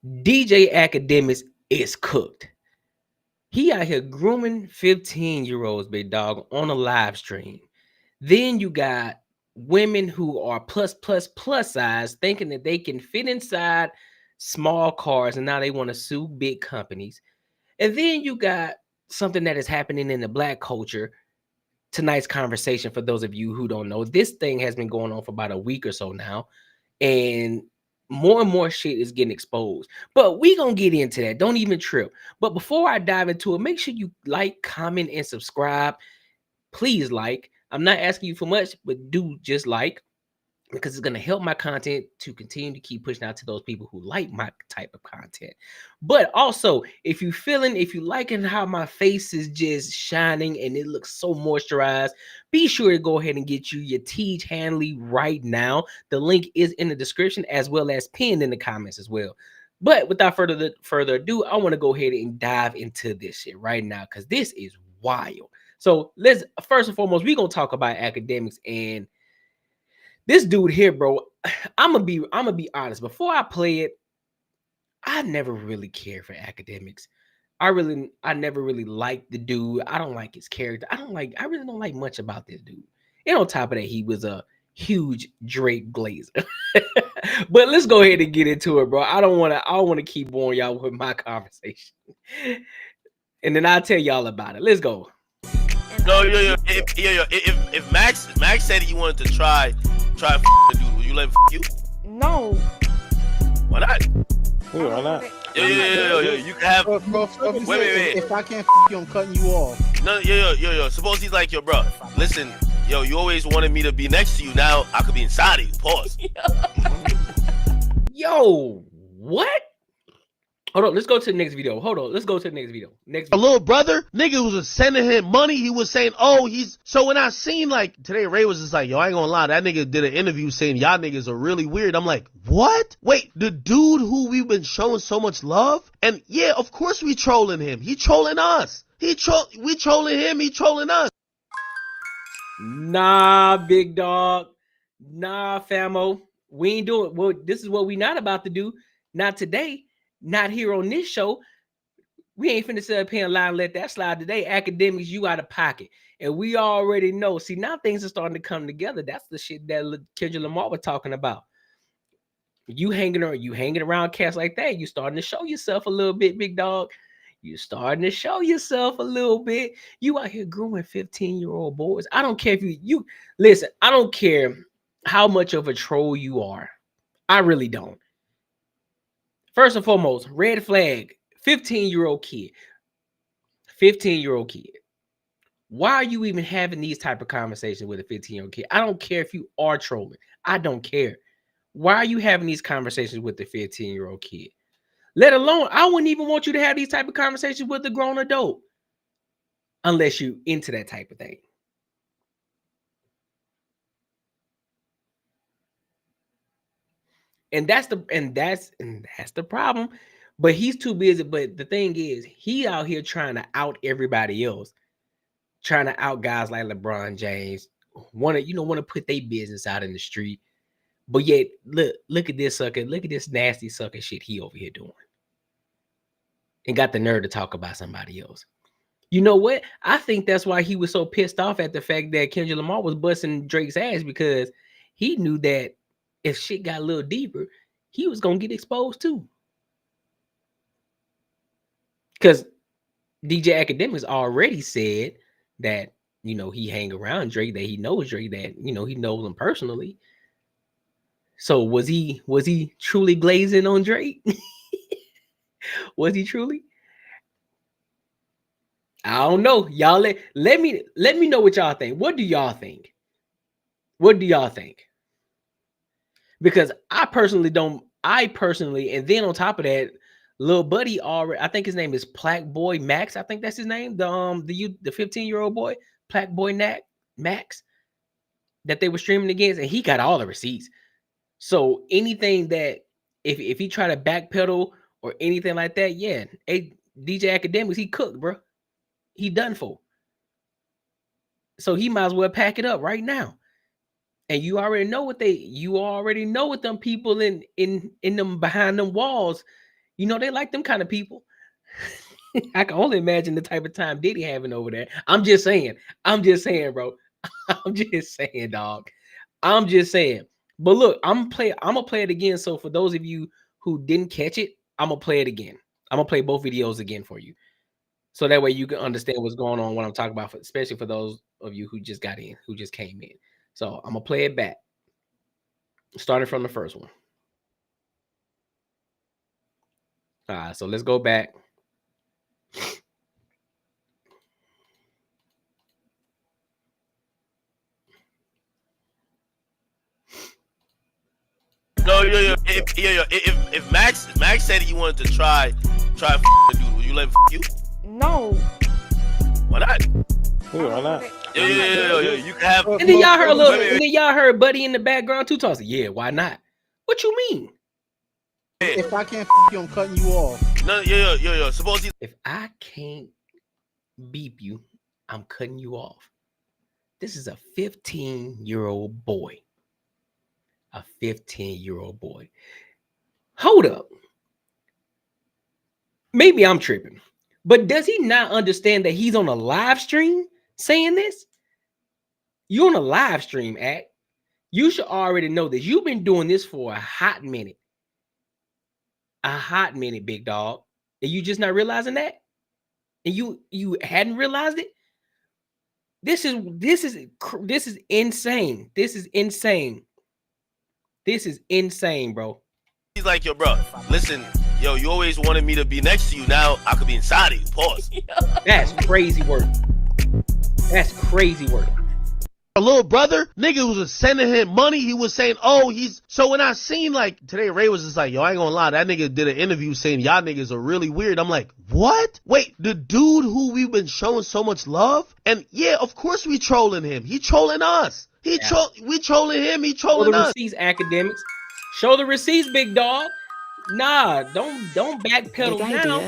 DJ Academics is cooked. He out here grooming 15-year-olds, big dog, on a live stream. Then you got women who are plus size thinking that they can fit inside small cars and now they want to sue big companies. And then you got something that is happening in the black culture. Tonight's conversation, for those of you who don't know, this thing has been going on for about a week or so now. And more shit is getting exposed. But we gonna get into that. Don't even trip. But before I dive into it, make sure you like, comment, and subscribe. Please like. I'm not asking you for much, but do just like, because it's going to help my content to continue to keep pushing out to those people who like my type of content. But also, if you liking how my face is just shining and it looks so moisturized, be sure to go ahead and get you your Tiege Hanley right now. The link is in the description as well as pinned in the comments as well. But without further ado, I want to go ahead and dive into this shit right now because this is wild. So let's first and foremost, we're gonna talk about academics and this dude here, bro. I'm gonna be honest. Before I play it, I never really cared for academics. I never really liked the dude. I don't like his character. I really don't like much about this dude. And on top of that, he was a huge Drake glazer. But let's go ahead and get into it, bro. I don't want to keep boring y'all with my conversation. And then I'll tell y'all about it. Let's go. If Max said he wanted to try the dude, will you let him you? No. Why not? Yeah, why not? Yo, you can have. Wait. If I can't you, I'm cutting you off. No, yo. Suppose he's like, yo, bro. Listen, yo, you always wanted me to be next to you. Now I could be inside of you. Pause. Yo, what? Hold on, let's go to the next video. Next video. A little brother, nigga was sending him money. He was saying, so when I seen like today, Ray was just like, yo, I ain't gonna lie, that nigga did an interview saying y'all niggas are really weird. I'm like, what? Wait, the dude who we've been showing so much love? And yeah, of course we trolling him. He trolling us. We trolling him, he trolling us. Nah, big dog. Nah, famo. We ain't doing well. This is what we not about to do. Not today. Not here on this show. We ain't finna sit up here and lie and let that slide today. Academics, you out of pocket. And we already know. See, now things are starting to come together. That's the shit that Kendrick Lamar was talking about. You hanging around cats like that, you starting to show yourself a little bit, big dog. You starting to show yourself a little bit. You out here grooming 15-year-old boys. I don't care if you listen, I don't care how much of a troll you are. I really don't. First and foremost, red flag, 15-year-old kid. 15-year-old kid. Why are you even having these type of conversations with a 15-year-old kid? I don't care if you are trolling. I don't care. Why are you having these conversations with the 15-year-old kid? Let alone, I wouldn't even want you to have these type of conversations with a grown adult unless you into that type of thing. And that's the problem. But he's too busy. But the thing is, he out here trying to out everybody else, trying to out guys like LeBron James, want to put their business out in the street. But yet, look at this sucker, look at this nasty sucker shit he over here doing. And got the nerve to talk about somebody else. You know what? I think that's why he was so pissed off at the fact that Kendrick Lamar was busting Drake's ass, because he knew that if shit got a little deeper, he was gonna get exposed too. Because DJ Akademiks already said that, he hang around Drake, that he knows Drake, that, he knows him personally. So was he truly glazing on Drake? Was he truly? I don't know. Y'all let me know what y'all think. What do y'all think? Because I personally, and then on top of that, little buddy already, I think his name is Plaque Boy Max. I think that's his name. The 15-year-old boy, Plaque Boy Max, that they were streaming against, and he got all the receipts. So anything that if he try to backpedal or anything like that, yeah, DJ Akademiks, he cooked, bro. He done for. So he might as well pack it up right now. And you already know what them people in them behind them walls You know, they like them kind of people. I can only imagine the type of time Diddy having over there. I'm just saying, bro. I'm just saying, dog. I'm just saying. But look, I'm gonna play it again. So for those of you who didn't catch it, I'm gonna play it again. I'm gonna play both videos again for you. So that way you can understand what's going on, what I'm talking about, especially for those of you who just got in, who just came in. So I'm gonna play it back. Starting from the first one. All right, so let's go back. No, if Max said he wanted to try the dude, would you let him you? No. Why not? Why not? Yo, you can have. And then y'all heard and then y'all heard Buddy in the background too tossing. Yeah, why not? What you mean? If I can't you, I'm cutting you off. No, yo. Suppose he. If I can't beep you, I'm cutting you off. This is a 15-year-old boy. A 15-year-old boy. Hold up. Maybe I'm tripping. But does he not understand that he's on a live stream saying this? You're on a live stream, Act. You should already know this. You've been doing this for a hot minute. A hot minute, big dog. And you just not realizing that? And you hadn't realized it? This is insane. This is insane. This is insane, bro. He's like, yo, bro, listen, yo, you always wanted me to be next to you. Now I could be inside of you. Pause. That's crazy work. That's crazy work. A little brother, nigga was sending him money. He was saying, oh, he's... So when I seen, like, today Ray was just like, yo, I ain't gonna lie, that nigga did an interview saying y'all niggas are really weird. I'm like, what? Wait, the dude who we've been showing so much love? And yeah, of course we trolling him. He trolling us. We trolling him, he trolling us. Show the receipts, Akademiks. Show the receipts, big dog. Nah, don't backpedal now.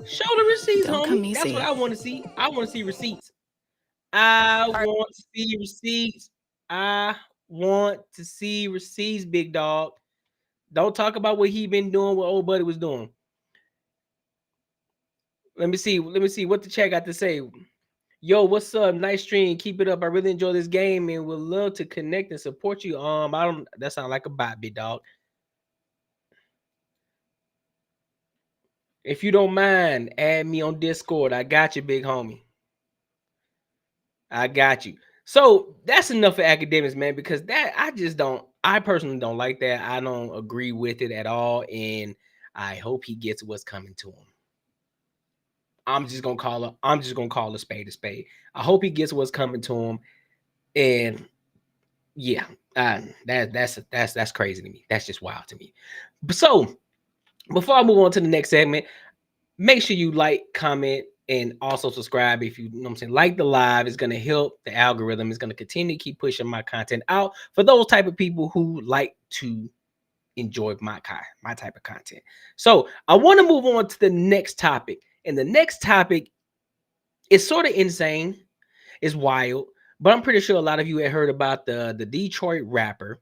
Show the receipts, homie. That's what I want to see. I want to see receipts. I want to see receipts. I want to see receipts, big dog. Don't talk about what he been doing, what old buddy was doing. Let me see what the chat got to say. Yo, what's up? Nice stream. Keep it up. I really enjoy this game and would love to connect and support you. That sounds like a bot, big dog. If you don't mind, add me on Discord. I got you, big homie. I got you. So that's enough for Akademiks, man, because I personally don't like that. I don't agree with it at all. And I hope he gets what's coming to him. I'm just gonna call a spade a spade. I hope he gets what's coming to him. And yeah, that's crazy to me. That's just wild to me. So before I move on to the next segment, make sure you like, comment, and also subscribe if you know what I'm saying. Like the live. It's going to help the algorithm. It's going to continue to keep pushing my content out for those type of people who like to enjoy my type of content. So I want to move on to the next topic. And the next topic is sort of insane. It's wild. But I'm pretty sure a lot of you had heard about the Detroit rapper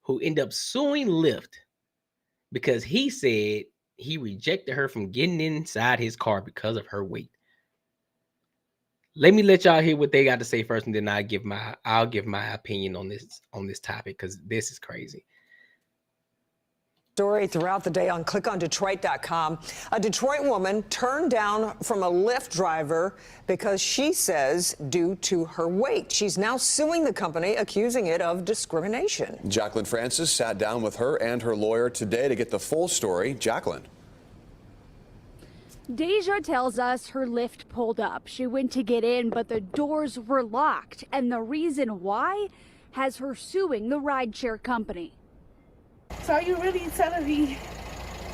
who ended up suing Lyft because he said he rejected her from getting inside his car because of her weight. Let me let y'all hear what they got to say first, and then I'll give my opinion on this topic because this is crazy. Story throughout the day on clickondetroit.com. A Detroit woman turned down from a Lyft driver because she says due to her weight. She's now suing the company, accusing it of discrimination. Jacqueline Francis sat down with her and her lawyer today to get the full story. Jacqueline. Deja tells us her Lyft pulled up. She went to get in, but the doors were locked. And the reason why has her suing the rideshare company. So are you really telling me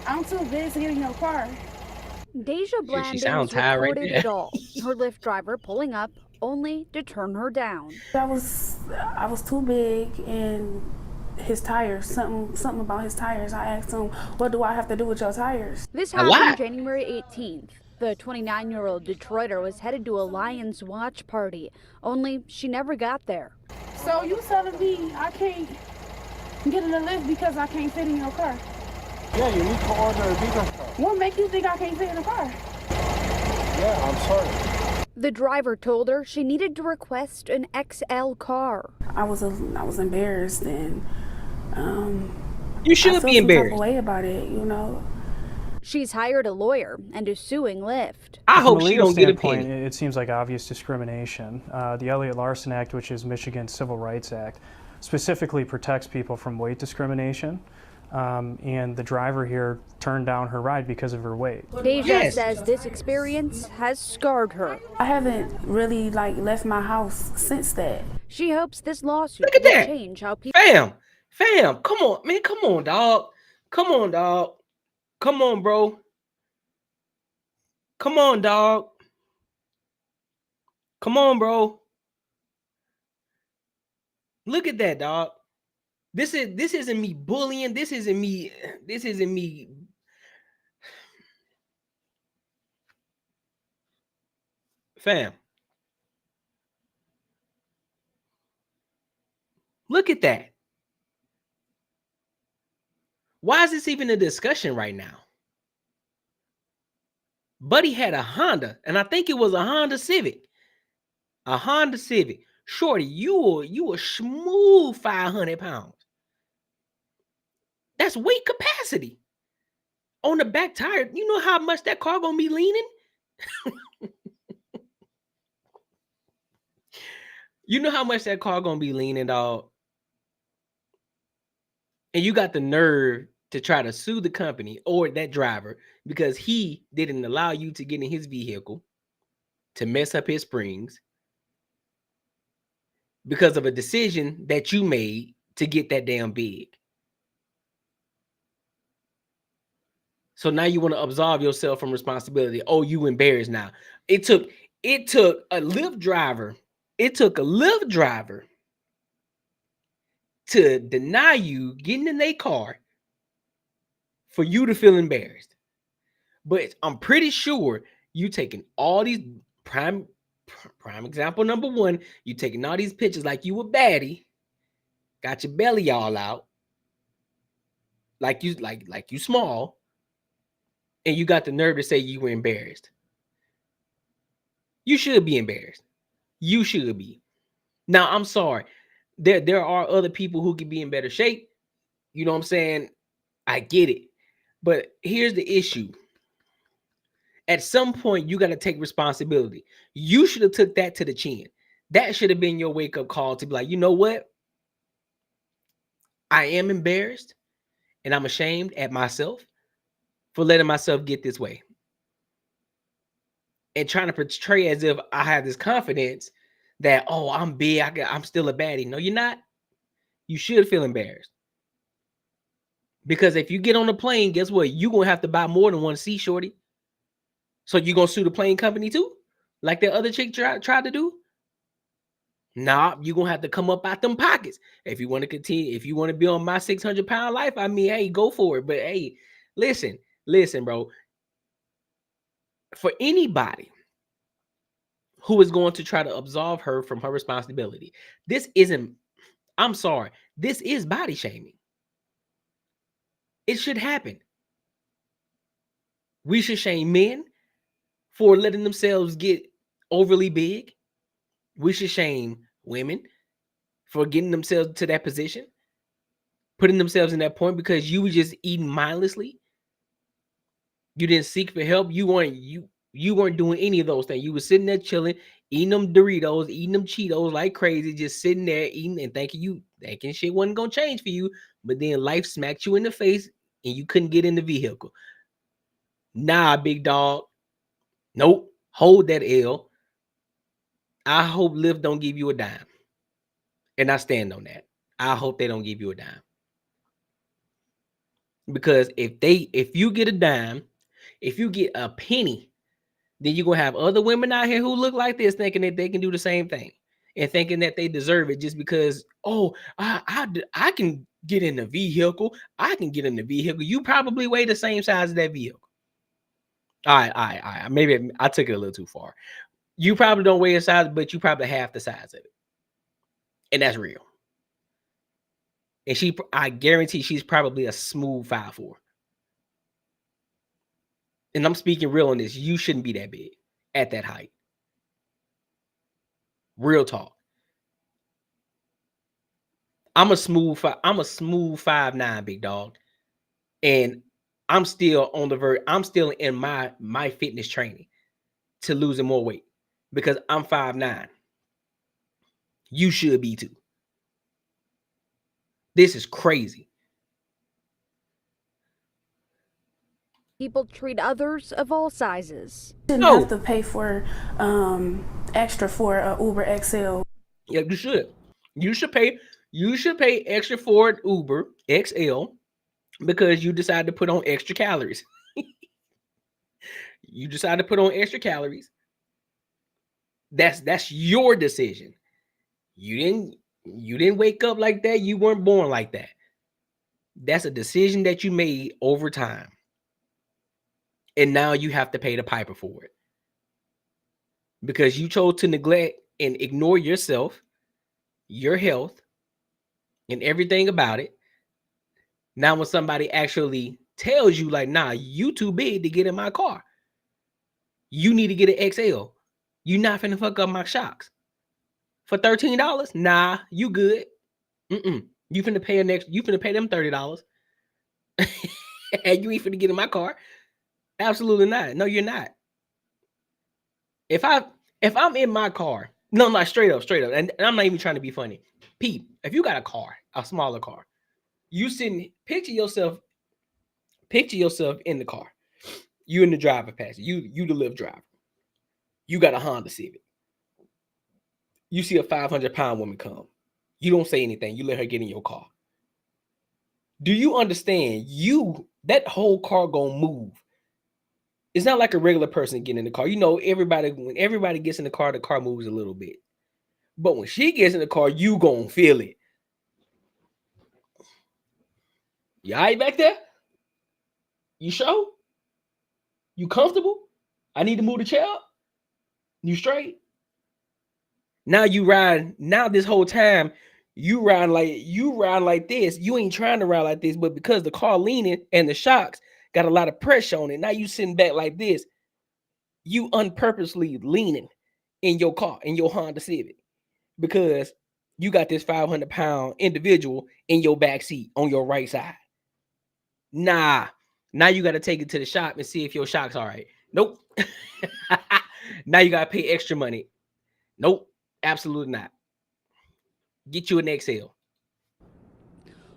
I'm too big to get in your car? Deja Blandings reported it all. Her Lyft driver pulling up only to turn her down. I was too big, and his tires, something about his tires. I asked him, what do I have to do with your tires? This happened January 18th. The 29-year-old Detroiter was headed to a Lions watch party, only she never got there. So you telling me I can't get in the Lyft because I can't fit in your car? Yeah, you need to order a bigger car. What make you think I can't fit in a car? Yeah, I'm sorry. The driver told her she needed to request an XL car. I was embarrassed, and You I should felt be some type of embarrassed. way about it, you know. She's hired a lawyer and is suing Lyft. I From hope a she legal don't get a standpoint, penny. it seems like obvious discrimination. The Elliott Larson Act, which is Michigan's Civil Rights Act, specifically protects people from weight discrimination. And the driver here turned down her ride because of her weight. Tiege says this experience has scarred her. I haven't really left my house since that. She hopes this lawsuit Look at will that. change how people. Fam, come on, man, come on, dog. Come on, dog. Come on, bro. Come on, dog. Come on, bro. Look at that, dog. This isn't me bullying. This isn't me. Fam. Look at that. Why is this even a discussion right now? Buddy had a Honda, and I think it was a Honda Civic. A Honda Civic. Shorty, you a smooth 500 pounds. That's weight capacity. On the back tire, you know how much that car gonna be leaning? You know how much that car gonna be leaning, dog. And you got the nerve to try to sue the company or that driver because he didn't allow you to get in his vehicle to mess up his springs because of a decision that you made to get that damn big. So now you want to absolve yourself from responsibility. Oh, you embarrassed now. It took a Lyft driver. It took a Lyft driver to deny you getting in their car for you to feel embarrassed. But I'm pretty sure you taking all these prime example number one, you taking all these pictures like you a baddie, got your belly all out, like you small, and you got the nerve to say you were embarrassed. You should be embarrassed. You should be. Now, I'm sorry. There are other people who can be in better shape. You know what I'm saying? I get it. But here's the issue. At some point, you got to take responsibility. You should have took that to the chin. That should have been your wake-up call to be like, you know what? I am embarrassed and I'm ashamed at myself for letting myself get this way. And trying to portray as if I have this confidence that, oh, I'm big, I'm still a baddie. No, you're not. You should feel embarrassed. Because if you get on the plane, guess what? You're going to have to buy more than one seat, shorty. So you're going to sue the plane company too? Like that other chick tried to do? Nah, you're going to have to come up out them pockets. If you want to continue, if you want to be on my 600-pound life, I mean, hey, go for it. But hey, listen, bro. For anybody who is going to try to absolve her from her responsibility, this isn't, I'm sorry, this is body shaming. It should happen. We should shame men for letting themselves get overly big. We should shame women for getting themselves to that position, putting themselves in that point because you were just eating mindlessly. You didn't seek for help. You weren't doing any of those things. You were sitting there chilling, eating them Doritos, eating them Cheetos like crazy, just sitting there eating and thinking shit wasn't gonna change for you. But then life smacked you in the face and you couldn't get in the vehicle. Nah, big dog. Nope. Hold that L. I hope Lyft don't give you a dime. And I stand on that. I hope they don't give you a dime. Because if you get a dime, if you get a penny, then you're going to have other women out here who look like this thinking that they can do the same thing and thinking that they deserve it just because, oh, I can get in the vehicle. I can get in the vehicle. You probably weigh the same size as that vehicle. All right. Maybe I took it a little too far. You probably don't weigh a size, but you probably half the size of it. And that's real. And I guarantee she's probably a smooth 5'4". and I'm speaking real on this, you shouldn't be that big at that height. Real talk. I'm a smooth 5'9", big dog. And I'm still on the verge. I'm still in my fitness training to losing more weight because I'm 5'9". You should be too. This is crazy. People treat others of all sizes. Shouldn't have to pay for extra for a Uber XL. Yeah, you should. You should pay extra for an Uber XL because you decide to put on extra calories. You decide to put on extra calories. That's your decision. You didn't wake up like that. You weren't born like that. That's a decision that you made over time. And now you have to pay the piper for it. Because you chose to neglect and ignore yourself, your health, and everything about it. Now when somebody actually tells you like, nah, you too big to get in my car. You need to get an XL. You not finna fuck up my shocks. For $13? Nah, you good. You finna pay you finna pay them $30. And you ain't finna get in my car. Absolutely not. No, you're not. If I'm in my car, no, straight up. And I'm not even trying to be funny. Pete, if you got a car, a smaller car, you sitting, picture yourself in the car. You in the driver passenger. You the Lyft driver. You got a Honda Civic. You see a 500-pound woman come. You don't say anything. You let her get in your car. Do you understand? That whole car gonna move. It's not like a regular person getting in the car. You know, when everybody gets in the car moves a little bit. But when she gets in the car, you gonna feel it. You all right back there? You sure? You comfortable? I need to move the chair up? You straight? Now this whole time, you ride like this. You ain't trying to ride like this, but because the car leaning and the shocks got a lot of pressure on it, now you sitting back like this. You unpurposely leaning in your car, in your Honda Civic, because you got this 500-pound individual in your back seat on your right side. Nah, now you got to take it to the shop and see if your shock's all right. Nope. Now you got to pay extra money. Nope, absolutely not. Get you an XL.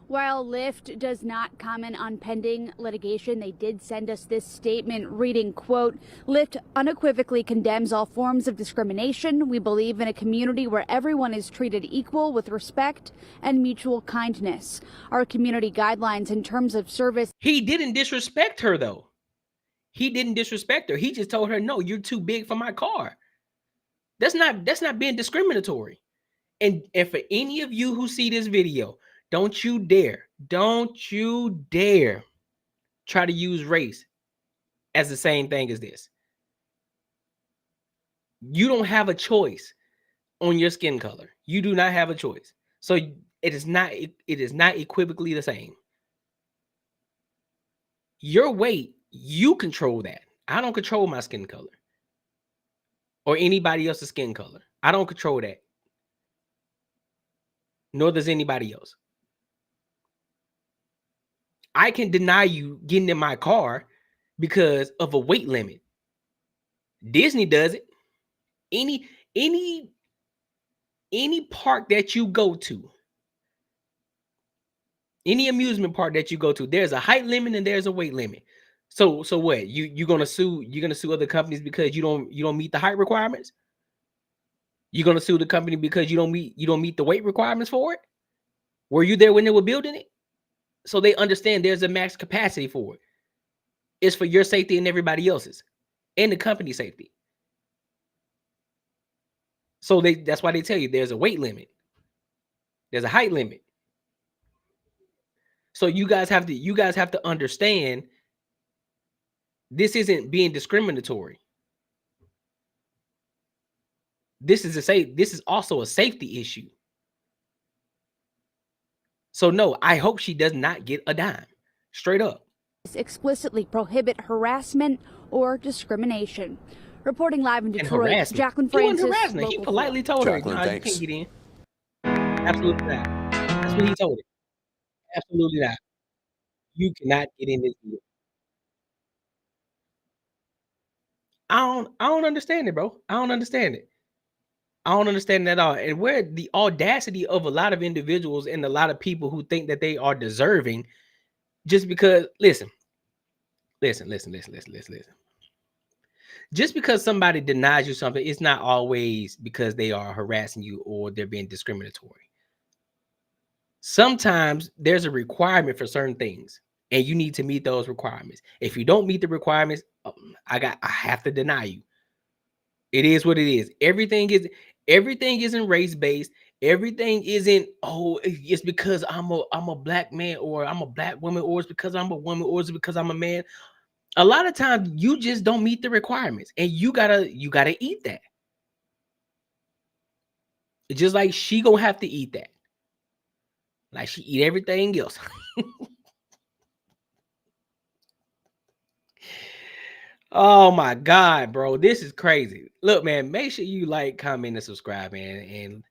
While Lyft does not comment on pending litigation, they did send us this statement reading, quote, Lyft unequivocally condemns all forms of discrimination. We believe in a community where everyone is treated equal with respect and mutual kindness. Our community guidelines in terms of service. He didn't disrespect her, though. He didn't disrespect her. He just told her, no, you're too big for my car. That's not being discriminatory. And for any of you who see this video, don't you dare try to use race as the same thing as this. You don't have a choice on your skin color. You do not have a choice. So it is not equivocally the same. Your weight, you control that. I don't control my skin color or anybody else's skin color. I don't control that. Nor does anybody else. I can deny you getting in my car because of a weight limit. Disney does it. Any park that you go to, any amusement park that you go to, there's a height limit and there's a weight limit. So what? You're gonna sue other companies because you don't meet the height requirements? You're gonna sue the company because you don't meet the weight requirements for it? Were you there when they were building it? So they understand there's a max capacity for it. It's for your safety and everybody else's, and the company safety. So that's why they tell you there's a weight limit. There's a height limit. So you guys have to understand this isn't being discriminatory. This is also a safety issue. So no, I hope she does not get a dime. Straight up. Explicitly prohibit harassment or discrimination. Reporting live in And Detroit, harassment. Jacqueline He wasn't Francis. harassing her. He Local politely 4. told her, Jacqueline, "Nah, you thanks. can't get in." Absolutely not. That's what he told her. Absolutely not. You cannot get in this deal. I don't understand it, bro. I don't understand it. I don't understand it at all. And where the audacity of a lot of individuals and a lot of people who think that they are deserving just because listen. Just because somebody denies you something, it's not always because they are harassing you or they're being discriminatory. Sometimes there's a requirement for certain things, and you need to meet those requirements. If you don't meet the requirements, I have to deny you. It is what it is. Everything isn't race based. Everything isn't, it's because I'm a black man or I'm a black woman, or it's because I'm a woman, or it's because I'm a man. A lot of times you just don't meet the requirements, and you gotta eat that. Just like she gonna have to eat that. Like she eat everything else. Oh my God, bro. This is crazy. Look, man, make sure you like, comment, and subscribe, man. And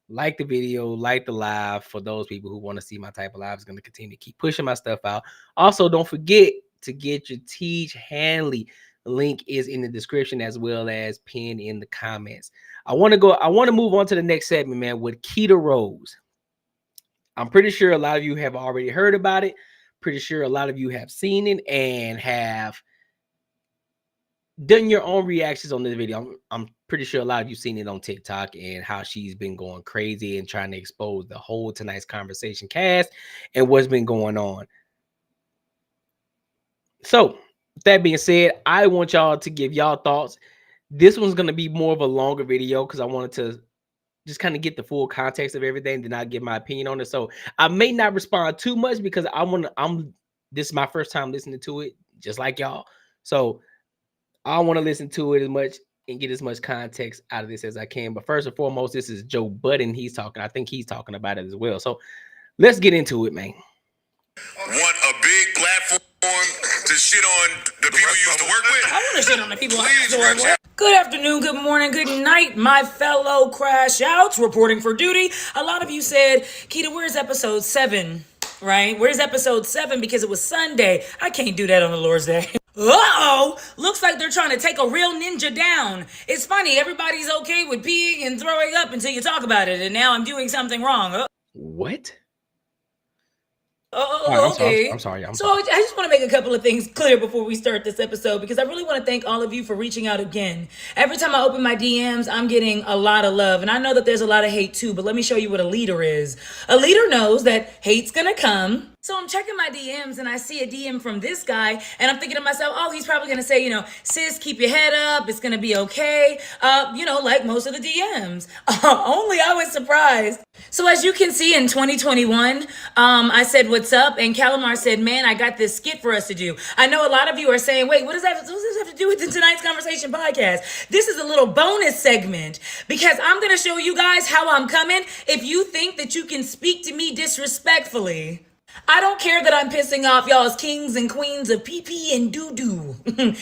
like the video, like the live for those people who want to see my type of live. Is going to continue to keep pushing my stuff out. Also, don't forget to get your Tiege Hanley. Link is in the description as well as pinned in the comments. I want to move on to the next segment, man, with Keita Rose. I'm pretty sure a lot of you have already heard about it. Pretty sure a lot of you have seen it and have done your own reactions on this video. I'm pretty sure a lot of you seen it on TikTok and how she's been going crazy and trying to expose the whole Tonight's Conversation cast and what's been going on. So that being said, I want y'all to give y'all thoughts. This one's going to be more of a longer video because I wanted to just kind of get the full context of everything, then I'll give my opinion on it. So I may not respond too much because this is my first time listening to it, just like y'all. So I want to listen to it as much and get as much context out of this as I can. But first and foremost, this is Joe Budden. He's talking. I think he's talking about it as well. So let's get into it, man. Want a big platform to shit on the people you used to work with? I want to shit on the people I used to work with. Good afternoon, good morning, good night, my fellow crash outs reporting for duty. A lot of you said, Keita, where's episode 7? Right? Where's episode 7? Because it was Sunday. I can't do that on the Lord's Day. Uh-oh! Looks like they're trying to take a real ninja down. It's funny, everybody's okay with peeing and throwing up until you talk about it, and now I'm doing something wrong. What? Oh, okay. I'm sorry. I just want to make a couple of things clear before we start this episode, because I really want to thank all of you for reaching out again. Every time I open my DMs, I'm getting a lot of love, and I know that there's a lot of hate too, but let me show you what a leader is. A leader knows that hate's gonna come. So I'm checking my DMs and I see a DM from this guy and I'm thinking to myself, oh, he's probably going to say, sis, keep your head up. It's going to be okay. Like most of the DMs. Only I was surprised. So as you can see in 2021, I said, what's up? And Calamar said, man, I got this skit for us to do. I know a lot of you are saying, wait, what does this have to do with the Tonight's Conversation podcast? This is a little bonus segment because I'm going to show you guys how I'm coming if you think that you can speak to me disrespectfully. I don't care that I'm pissing off y'all's kings and queens of pee-pee and doo-doo.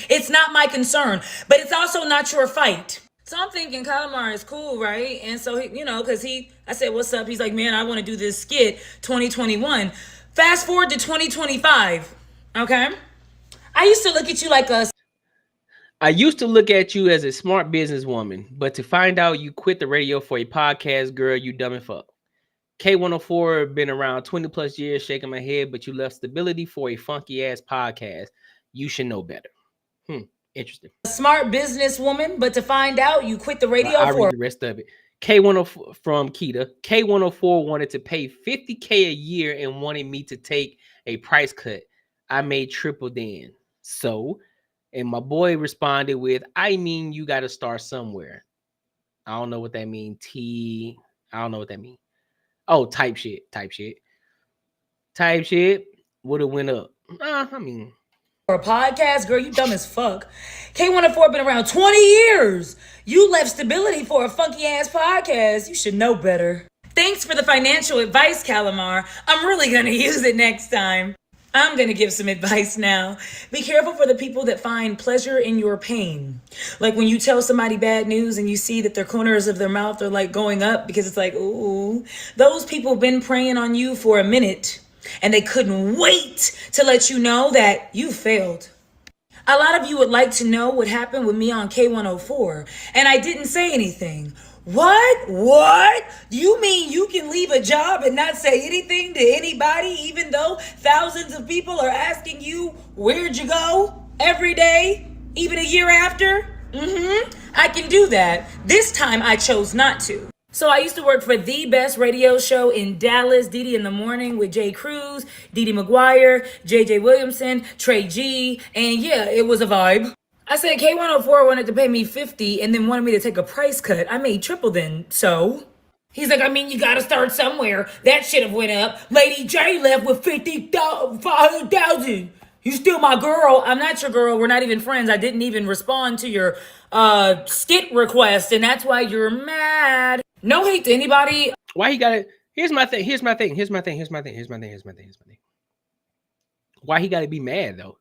It's not my concern, but it's also not your fight. So I'm thinking Calamar is cool, right? And so, because I said, what's up? He's like, man, I want to do this skit 2021. Fast forward to 2025, okay? I used to look at you like I used to look at you as a smart businesswoman, but to find out you quit the radio for a podcast, girl, you dumb and fuck. K104 been around 20 plus years, shaking my head, but you left stability for a funky ass podcast. You should know better. Interesting. A smart businesswoman, but to find out you quit the radio I'll read the rest of it. K104 from Keita. K104 wanted to pay $50K a year and wanted me to take a price cut. I made triple then. So, and my boy responded with, I mean, you got to start somewhere. I don't know what that means. I don't know what that means. Oh, type shit. Would have went up. For a podcast, girl, you dumb as fuck. K104 been around 20 years. You left stability for a funky ass podcast. You should know better. Thanks for the financial advice, Calamar. I'm really gonna use it next time. I'm going to give some advice now. Be careful for the people that find pleasure in your pain. Like when you tell somebody bad news and you see that their corners of their mouth are like going up because it's like, ooh, those people been preying on you for a minute and they couldn't wait to let you know that you failed. A lot of you would like to know what happened with me on K104, and I didn't say anything. What? You mean you can leave a job and not say anything to anybody, even though thousands of people are asking you, where'd you go? Every day, even a year after? I can do that. This time I chose not to. So I used to work for the best radio show in Dallas, Dee in the Morning with Jay Cruz, Dee McGuire, JJ Williamson, Trey G, and yeah, it was a vibe. I said K104 wanted to pay me $50 and then wanted me to take a price cut. I made triple then, so. He's like, I mean, you gotta start somewhere. That should have went up. Lady J left with 500,000. You still my girl. I'm not your girl. We're not even friends. I didn't even respond to your skit request, and that's why you're mad. No hate to anybody. Why he got it? Here's my thing. Why he got to be mad though?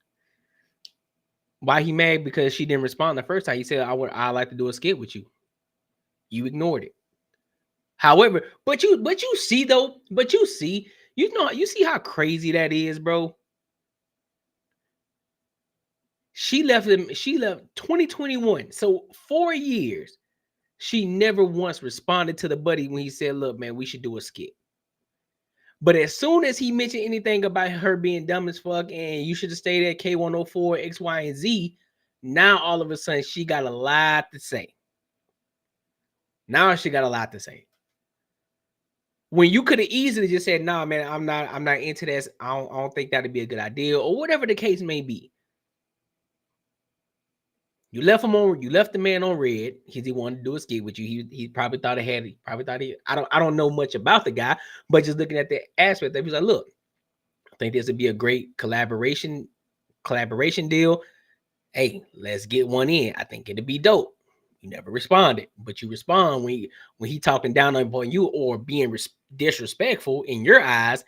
Why he mad? Because she didn't respond the first time. He said, "I'd like to do a skit with you." You ignored it. However, but you see though, you see how crazy that is, bro. She left 2021, so 4 years. She never once responded to the buddy when he said, look, man, we should do a skit. But as soon as he mentioned anything about her being dumb as fuck and you should have stayed at K104, X, Y, and Z, now all of a sudden she got a lot to say. When you could have easily just said, nah, man, I'm not into this. I don't think that'd be a good idea, or whatever the case may be. You left the man on red because he wanted to do a skit with you. He probably thought I don't know much about the guy, but just looking at the aspect that he was like, look, I think this would be a great collaboration deal. Hey, let's get one in. I think it'd be dope. You never responded, but you respond when he talking down on you or being disrespectful in your eyes.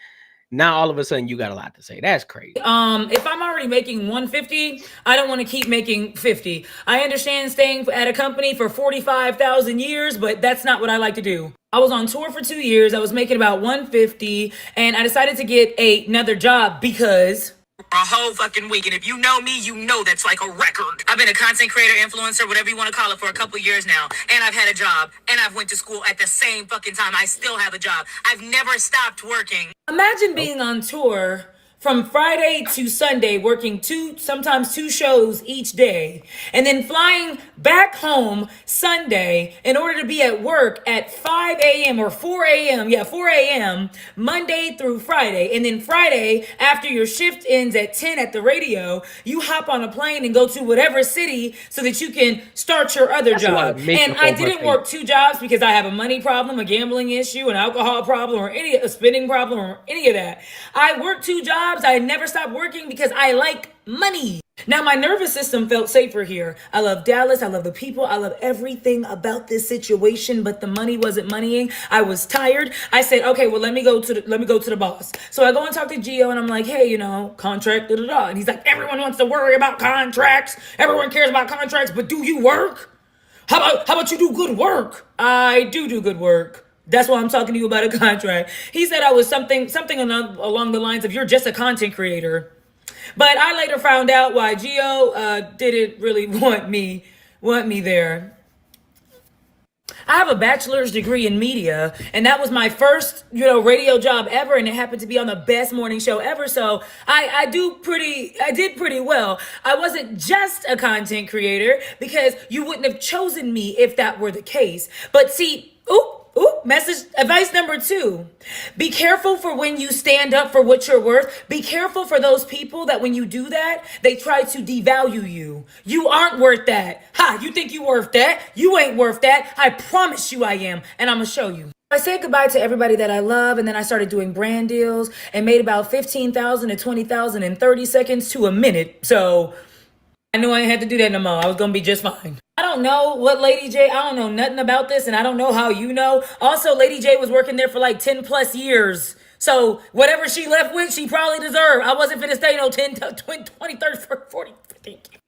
Now all of a sudden you got a lot to say. That's crazy. If I'm already making 150, I don't want to keep making 50. I understand staying at a company for 45,000 years, but that's not what I like to do. I was on tour for 2 years. I was making about 150, and I decided to get another job because a whole fucking week. And if you know me, you know that's like a record. I've been a content creator, influencer, whatever you want to call it, for a couple of years now. And I've had a job. And I've went to school at the same fucking time. I still have a job. I've never stopped working. Imagine being on tour from Friday to Sunday, working sometimes two shows each day, and then flying back home Sunday in order to be at work at 5 a.m. or 4 a.m. 4 a.m. Monday through Friday. And then Friday, after your shift ends at 10 at the radio, you hop on a plane and go to whatever city so that you can start your other job. And I didn't work two jobs because I have a money problem, a gambling issue, an alcohol problem, or a spending problem, or any of that. I worked two jobs. I never stopped working because I like money. Now, my nervous system felt safer here. I love Dallas. I love the people. I love everything about this situation, but the money wasn't moneying. I was tired. I said, okay, well, let me go to the boss. So I go and talk to Gio, and I'm like, hey, contract, da da da. And he's like, everyone wants to worry about contracts. Everyone cares about contracts, but do you work? How about you do good work? I do good work. That's why I'm talking to you about a contract. He said I was something along the lines of, you're just a content creator. But I later found out why Gio didn't really want me there. I have a bachelor's degree in media, and that was my first, radio job ever, and it happened to be on the best morning show ever. So I did pretty well. I wasn't just a content creator because you wouldn't have chosen me if that were the case. But see, advice number 2. Be careful for when you stand up for what you're worth. Be careful for those people that when you do that, they try to devalue you. You aren't worth that. You think you worth that? You ain't worth that. I promise you I am, and I'm gonna show you. I said goodbye to everybody that I love, and then I started doing brand deals and made about 15,000 to 20,000 in 30 seconds to a minute. So I knew I didn't have to do that no more. I was gonna be just fine. I don't know what Lady J, I don't know nothing about this, and I don't know how you know. Also, Lady J was working there for like 10 plus years. So whatever she left with, she probably deserved. I wasn't finna stay no 10, 20, 30, 40, 50.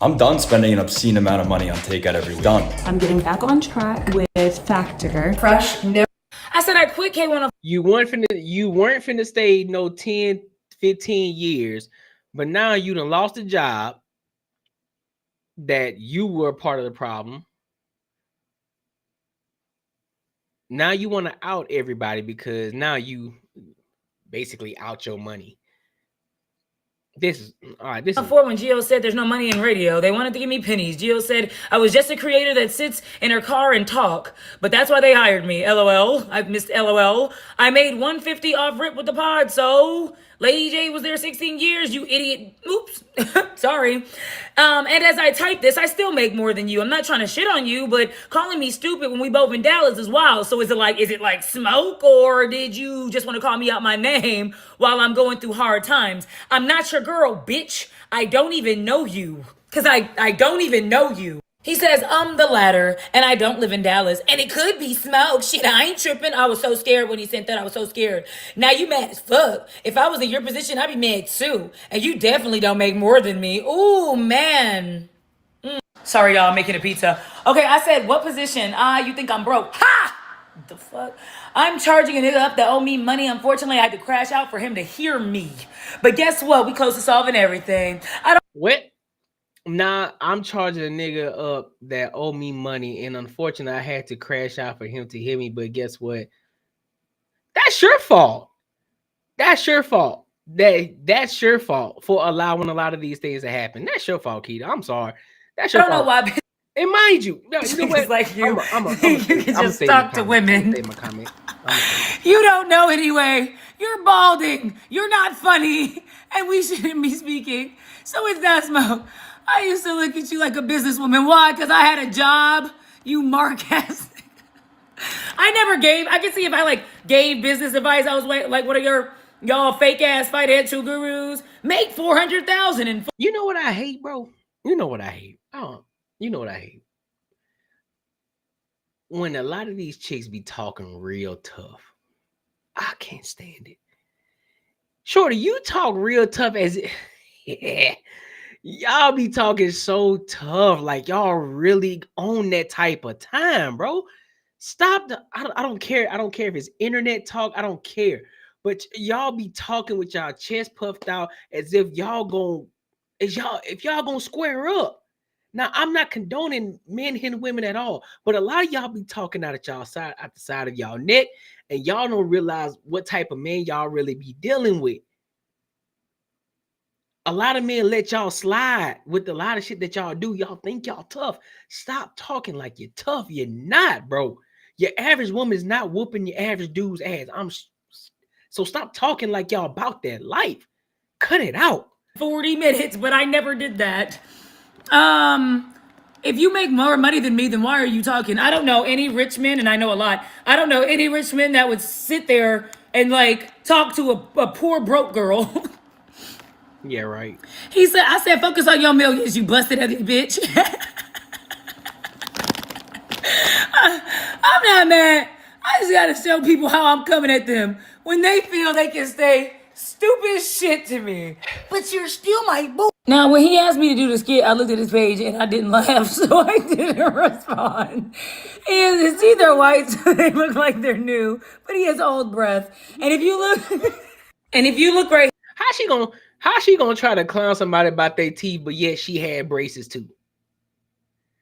I'm done spending an obscene amount of money on takeout every week. Done. I'm getting back on track with Factor. Fresh, no. I said I quit K1. You weren't finna stay no 10, 15 years, but now you done lost a job that you were part of the problem. Now you want to out everybody because now you basically out your money. This is all right. This is before when Gio said there's no money in radio. They wanted to give me pennies. Gio said I was just a creator that sits in her car and talk, but that's why they hired me. LOL. I've missed LOL. I made $150 off rip with the pod, so Lady J was there 16 years, you idiot. Oops. Sorry. And as I type this, I still make more than you. I'm not trying to shit on you, but calling me stupid when we both in Dallas is wild. So is it like smoke, or did you just want to call me out my name while I'm going through hard times? I'm not your girl, bitch. I don't even know you. Cause I don't even know you. He says, the latter, and I don't live in Dallas. And it could be smoke. Shit, I ain't tripping. I was so scared when he sent that. I was so scared. Now you mad as fuck. If I was in your position, I'd be mad too. And you definitely don't make more than me. Ooh, man. Sorry, y'all, I'm making a pizza. Okay, I said, what position? You think I'm broke? Ha! The fuck? I'm charging a nigga up that owe me money. Unfortunately, I had to crash out for him to hear me. But guess what? We close to solving everything. What? Nah, I'm charging a nigga up that owe me money, and unfortunately, I had to crash out for him to hear me. But guess what? That's your fault. That's your fault. That's your fault for allowing a lot of these things to happen. That's your fault, Keita. I'm sorry. That's your fault. I don't know why. And mind you, no, you know what? Like you, you can just talk to women. You don't know anyway. You're balding. You're not funny, and we shouldn't be speaking. So it's not smoke. I used to look at you like a businesswoman. Why? Because I had a job. You mark-ass. I never gave. I can see if I gave business advice. I was like one of y'all fake-ass fight-head two gurus. Make $400,000 and. You know what I hate, bro? You know what I hate? You know what I hate? When a lot of these chicks be talking real tough. I can't stand it. Shorty, you talk real tough as yeah. Y'all be talking so tough, like y'all really own that type of time, bro. Stop I don't care. I don't care if it's internet talk. I don't care. But y'all be talking with y'all chest puffed out as if y'all gonna square up. Now, I'm not condoning men hitting women at all, but a lot of y'all be talking out of y'all side, out the side of y'all neck, and y'all don't realize what type of man y'all really be dealing with. A lot of men let y'all slide with a lot of shit that y'all do. Y'all think y'all tough. Stop talking like you're tough. You're not, bro. Your average woman is not whooping your average dude's ass. So stop talking like y'all about that life. Cut it out. 40 minutes, but I never did that. If you make more money than me, then why are you talking? I don't know any rich men, and I know a lot. I don't know any rich men that would sit there and talk to a poor broke girl. Yeah, right. I said, focus on your millions, you busted ugly bitch. I'm not mad. I just gotta show people how I'm coming at them when they feel they can say stupid shit to me. But you're still my boo. Now, when he asked me to do the skit, I looked at his page and I didn't laugh, so I didn't respond. His teeth are white, so they look like they're new, but he has old breath. And if you look right, how she gonna try to clown somebody about their teeth, but yet she had braces too?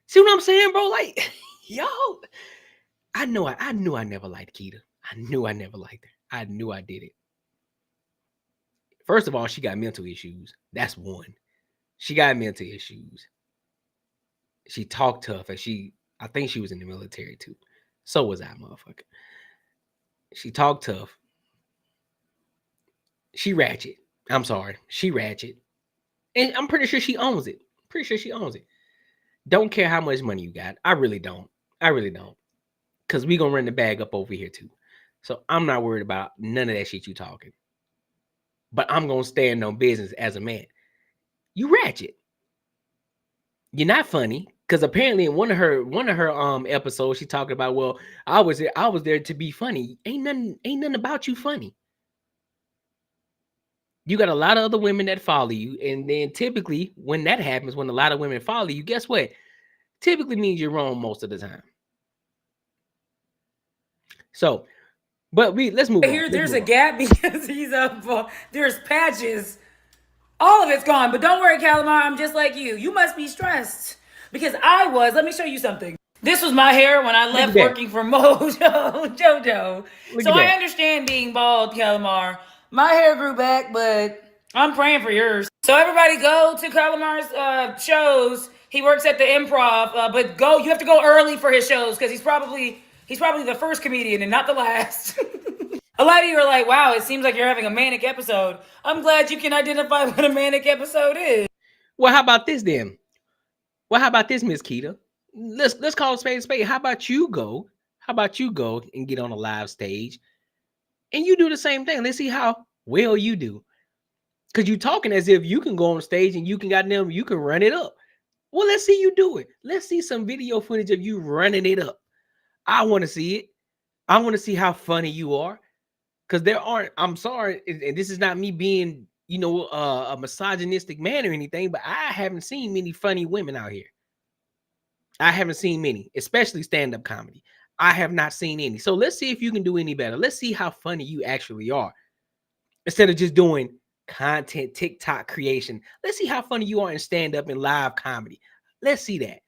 See what I'm saying, bro? Like, yo, I knew I never liked Keita. I knew I never liked her. I knew I did it. First of all, she got mental issues. That's one. She got mental issues. She talked tough, and I think she was in the military too. So was I, motherfucker. She talked tough. She ratchet. I'm sorry. She ratchet. And I'm pretty sure she owns it. Don't care how much money you got. I really don't. Because we going to run the bag up over here too. So I'm not worried about none of that shit you talking. But I'm going to stand on business as a man. You ratchet. You're not funny. Because apparently in one of her episodes, she talked about, well, I was there to be funny. Ain't nothing about you funny. You got a lot of other women that follow you, and then typically when that happens, when a lot of women follow you, guess what? Typically means you're wrong most of the time. So, but let's move on. There's a gap because he's up. There's patches. All of it's gone. But don't worry, Calamar. I'm just like you. You must be stressed because I was. Let me show you something. This was my hair when I left working for Mojo Jojo. So I understand being bald, Calamar. My hair grew back, but I'm praying for yours. So everybody go to Calamar's shows. He works at the Improv, but you have to go early for his shows because he's probably the first comedian and not the last. A lot of you are like, wow, it seems like you're having a manic episode. I'm glad you can identify what a manic episode is. Well, how about this then? Well, how about this, Miss Keita? Let's call a spade a spade. How about you go? How about you go and get on a live stage and you do the same thing? Let's see how well you do. Because you're talking as if you can go on stage and you can run it up. Well, let's see you do it. Let's see some video footage of you running it up. I want to see it. I want to see how funny you are. Because I'm sorry, and this is not me being, a misogynistic man or anything, but I haven't seen many funny women out here. I haven't seen many, especially stand-up comedy. I have not seen any. So let's see if you can do any better. Let's see how funny you actually are. Instead of just doing content, TikTok creation, let's see how funny you are in stand-up and live comedy. Let's see that.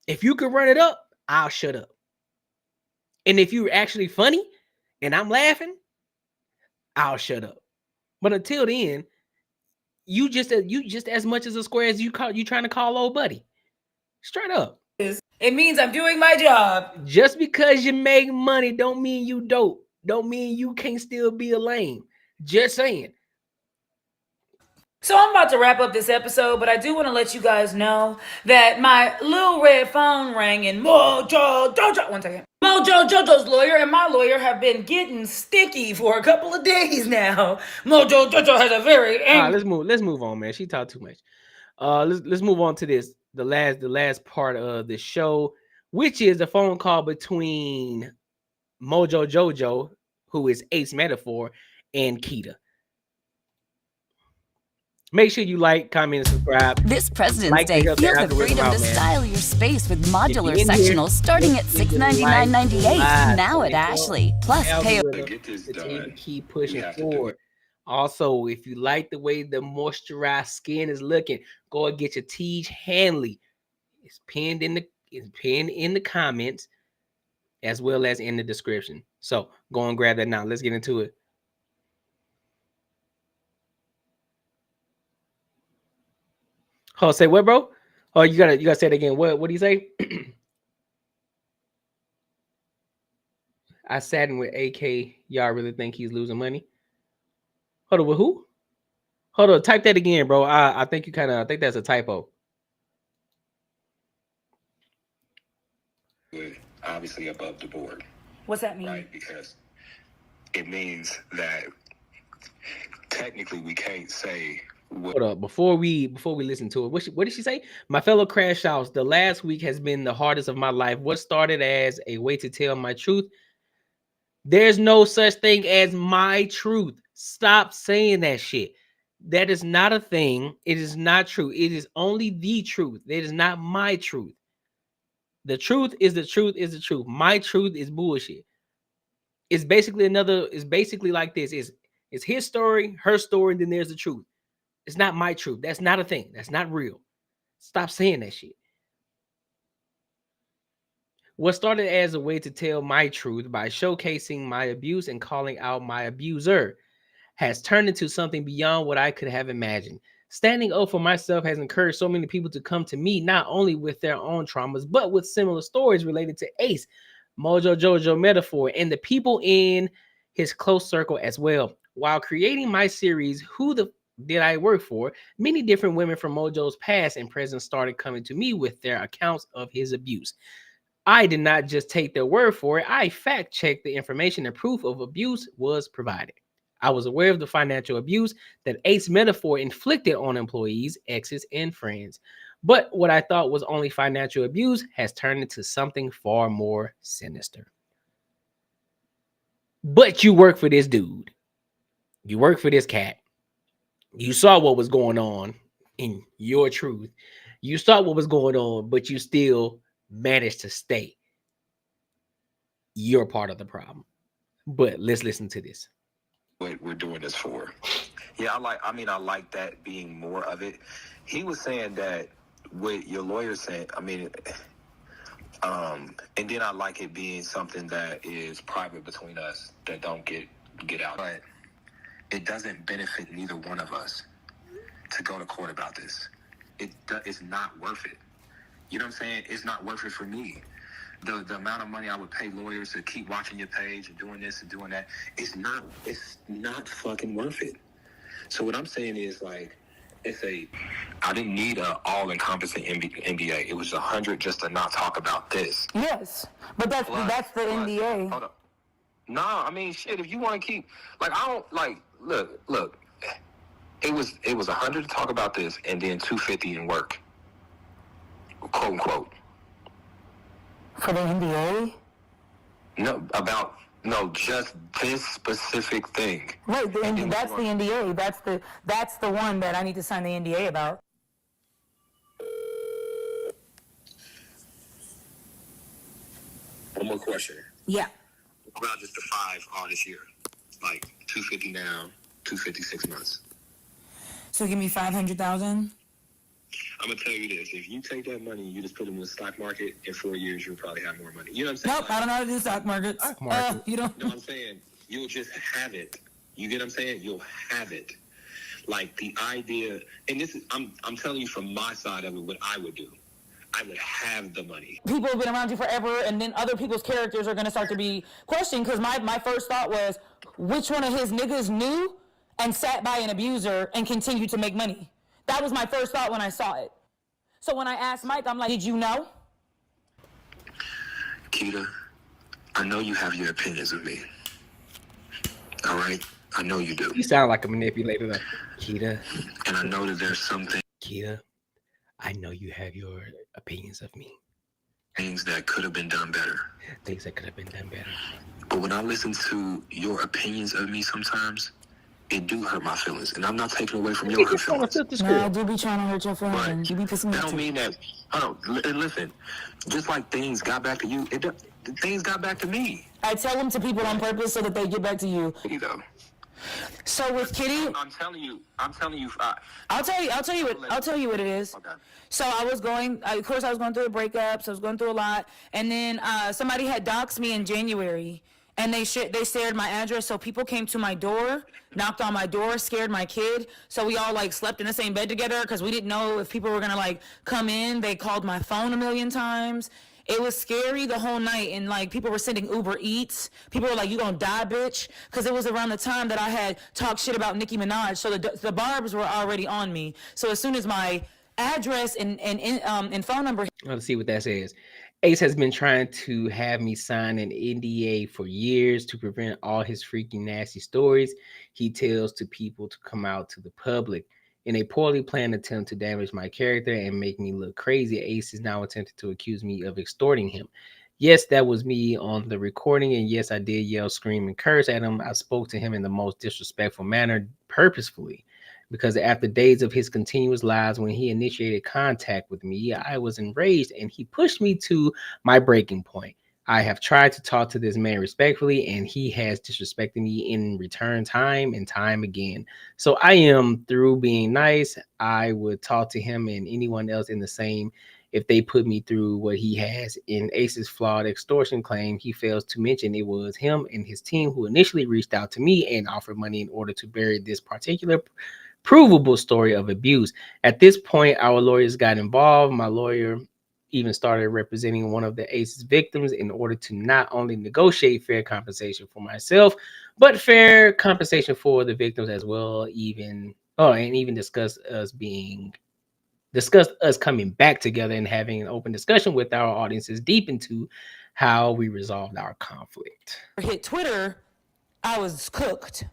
If you can run it up, I'll shut up. And if you're actually funny and I'm laughing, I'll shut up. But until then, you just as much as a square as you trying to call old buddy. Straight up. It means I'm doing my job. Just because you make money don't mean you dope. Don't mean you can't still be a lame. Just saying. So I'm about to wrap up this episode, but I do want to let you guys know that my little red phone rang and Mojo Jojo's lawyer and my lawyer have been getting sticky for a couple of days now. Mojo Jojo has a very angry. Let's move on, man. She talked too much. Let's move on to this. The last part of the show, which is the phone call between Mojo Jojo, who is Ace Metaphor, and Keita. Make sure you like, comment, and subscribe. This President's Day, feel the freedom to style your space with modular sectionals starting at $699.98 now at Ashley. Plus, pay. Keep pushing forward. Also, if you like the way the moisturized skin is looking, go and get your Tiege Hanley. It's pinned in the comments as well as in the description. So go and grab that now. Let's get into it. Oh, say what, bro? Oh, you gotta say it again. What do you say? I sat in with AK. Y'all really think he's losing money? Hold on, with who? Hold on, type that again, bro. I think I think that's a typo. Obviously above the board. What's that mean? Right, because it means that technically we can't say. Hold up, before we listen to it, what did she say? My fellow crash outs, the last week has been the hardest of my life. What started as a way to tell my truth, there's no such thing as my truth. Stop saying that shit. That is not a thing. It is not true. It is only the truth. It is not my truth. The truth is the truth is the truth. My truth is bullshit. It's basically like this. It's his story, her story, and then there's the truth. It's not my truth. That's not a thing. That's not real. Stop saying that shit. What started as a way to tell my truth by showcasing my abuse and calling out my abuser has turned into something beyond what I could have imagined. Standing up for myself has encouraged so many people to come to me, not only with their own traumas, but with similar stories related to Ace, Mojo Jojo Metaphor, and the people in his close circle as well. While creating my series, Who the Did I Work For? Many different women from Mojo's past and present started coming to me with their accounts of his abuse. I did not just take their word for it. I fact-checked the information and proof of abuse was provided. I was aware of the financial abuse that Ace Metaphor inflicted on employees, exes, and friends. But what I thought was only financial abuse has turned into something far more sinister. But you work for this dude. You work for this cat. You saw what was going on in your truth. You saw what was going on, but you still managed to stay. You're part of the problem. But let's listen to this. What we're doing this for. Yeah, I like that being more of it. He was saying that what your lawyer said, and then I like it being something that is private between us that don't get out. But it doesn't benefit neither one of us to go to court about this. It's not worth it. You know what I'm saying? It's not worth it for me. The amount of money I would pay lawyers to keep watching your page and doing this and doing that, it's not fucking worth it. So what I'm saying is, like, I didn't need a all-encompassing NDA. It was 100 just to not talk about this. Yes, but that's the NDA. Hold up. No, I mean, shit, if you want to keep, like, I don't, like, look, it was 100 to talk about this and then 250 in work. Quote, unquote. For the NDA? No, just this specific thing. Right, that's the NDA. That's the one that I need to sign the NDA about. One more question. Yeah. What about just the 5 all this year? Like 250 now, 256 months. So give me 500,000. I'm gonna tell you this: if you take that money and you just put it in the stock market, in 4 years you'll probably have more money. You know what I'm saying? Nope, I don't know how to do stock markets. You don't. No, I'm saying you'll just have it. You get what I'm saying? You'll have it. Like the idea, and this is I'm telling you from my side of it, what I would do. I would have the money. People have been around you forever, and then other people's characters are going to start to be questioned, because my first thought was, which one of his niggas knew and sat by an abuser and continued to make money? That was my first thought when I saw it. So when I asked Mike, I'm like, did you know? Keita, I know you have your opinions of me. All right? I know you do. You sound like a manipulator, though. Keita. And I know that there's something. Keita, I know you have your opinions of me. Things that could have been done better. Things that could have been done better. But when I listen to your opinions of me sometimes, it do hurt my feelings. And I'm not taking away from your hurt feelings. No, I do be trying to hurt your feelings. You be pissing me That off. don't mean that. Hold on. And listen, just like things got back to you, things got back to me. I tell them to people on purpose so that they get back to you. You know. So with Kitty, I'm telling you. I'll tell you what it is. Okay. So I was going through a breakup, so I was going through a lot, and then somebody had doxed me in January, and they shared my address, so people came to my door, knocked on my door, scared my kid, so we all like slept in the same bed together because we didn't know if people were gonna like come in. They called my phone a million times. It was scary the whole night, and like people were sending Uber Eats. People were like, "You gonna die, bitch?" Because it was around the time that I had talked shit about Nicki Minaj, so the barbs were already on me. So as soon as my address and phone number. Let's see what that says. Ace has been trying to have me sign an NDA for years to prevent all his freaking nasty stories he tells to people to come out to the public. In a poorly planned attempt to damage my character and make me look crazy, Ace is now attempting to accuse me of extorting him. Yes, that was me on the recording, and yes, I did yell, scream, and curse at him. I spoke to him in the most disrespectful manner purposefully, because after days of his continuous lies, when he initiated contact with me, I was enraged and he pushed me to my breaking point. I have tried to talk to this man respectfully, and he has disrespected me in return time and time again. So I am through being nice. I would talk to him and anyone else in the same if they put me through what he has. In Ace's flawed extortion claim, he fails to mention it was him and his team who initially reached out to me and offered money in order to bury this particular provable story of abuse. At this point, our lawyers got involved. My lawyer even started representing one of the Ace's victims in order to not only negotiate fair compensation for myself, but fair compensation for the victims as well. And even discussed us coming back together and having an open discussion with our audiences deep into how we resolved our conflict. Hit Twitter, I was cooked.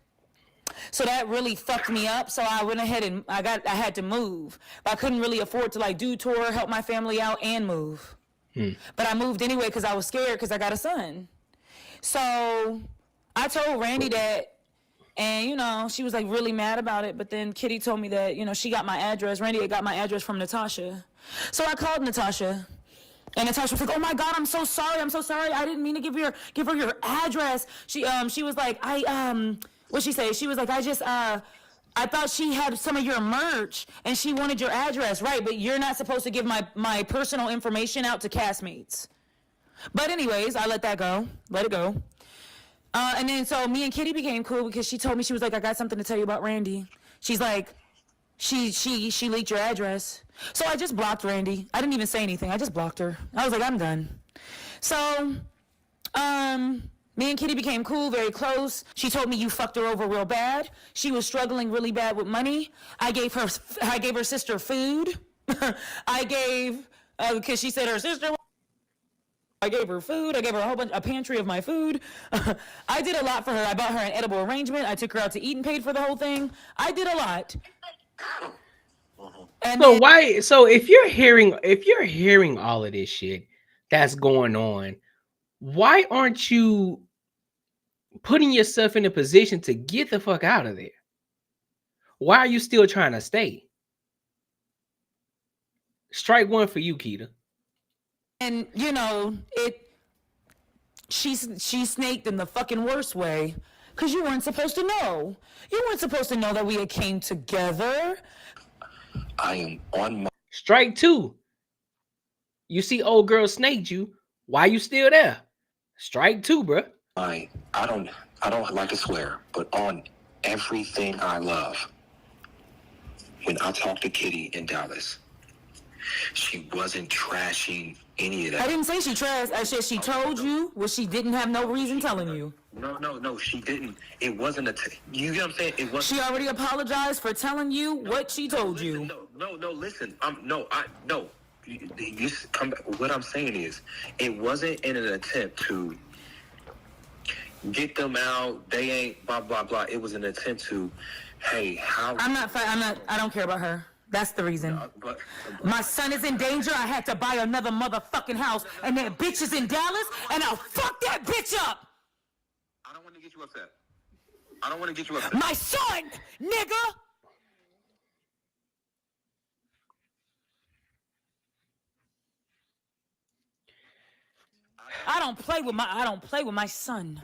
So that really fucked me up. So I went ahead and I had to move. But I couldn't really afford to like do tour, help my family out, and move. But I moved anyway because I was scared because I got a son. So I told Randy that And, you know, she was like really mad about it. But then Kitty told me that, you know, she got my address. Randy had got my address from Natasha. So I called Natasha. And Natasha was like, "Oh my God, I'm so sorry. I'm so sorry. I didn't mean to give her your address." She was like, what'd she say? She was like, I thought she had some of your merch and she wanted your address, right? But you're not supposed to give my personal information out to castmates. But anyways, I let it go. And then so me and Kitty became cool because she told me, she was like, "I got something to tell you about Randy." She's like, she leaked your address. So I just blocked Randy. I didn't even say anything. I just blocked her. I was like, I'm done. So, me and Kitty became cool, very close. She told me you fucked her over real bad. She was struggling really bad with money. I gave her sister food. Because she said her sister. I gave her food. I gave her a pantry of my food. I did a lot for her. I bought her an edible arrangement. I took her out to eat and paid for the whole thing. I did a lot. And so if you're hearing all of this shit that's going on, why aren't you putting yourself in a position to get the fuck out of there? Why are you still trying to stay? Strike one for you, Keita. And you know, she snaked in the fucking worst way, because you weren't supposed to know. You weren't supposed to know that we had came together. I am on my strike two. You see old girl snaked you. Why you still there? Strike two, bro. I don't like to swear, but on everything I love, when I talked to Kitty in Dallas, she wasn't trashing any of that. I didn't say she trashed. I said she told you what she didn't have no reason telling you. No, she didn't. It wasn't you get what I'm saying? It wasn't. She already apologized for telling you what she told you. No, listen. You come back. What I'm saying is, it wasn't in an attempt to get them out. They ain't blah blah blah. It was an attempt to, hey, I don't care about her. That's the reason. My son is in danger. I had to buy another motherfucking house, and that bitch is in Dallas, and I'll fuck that bitch up. I don't want to get you upset. My son, nigga. I don't play with my son.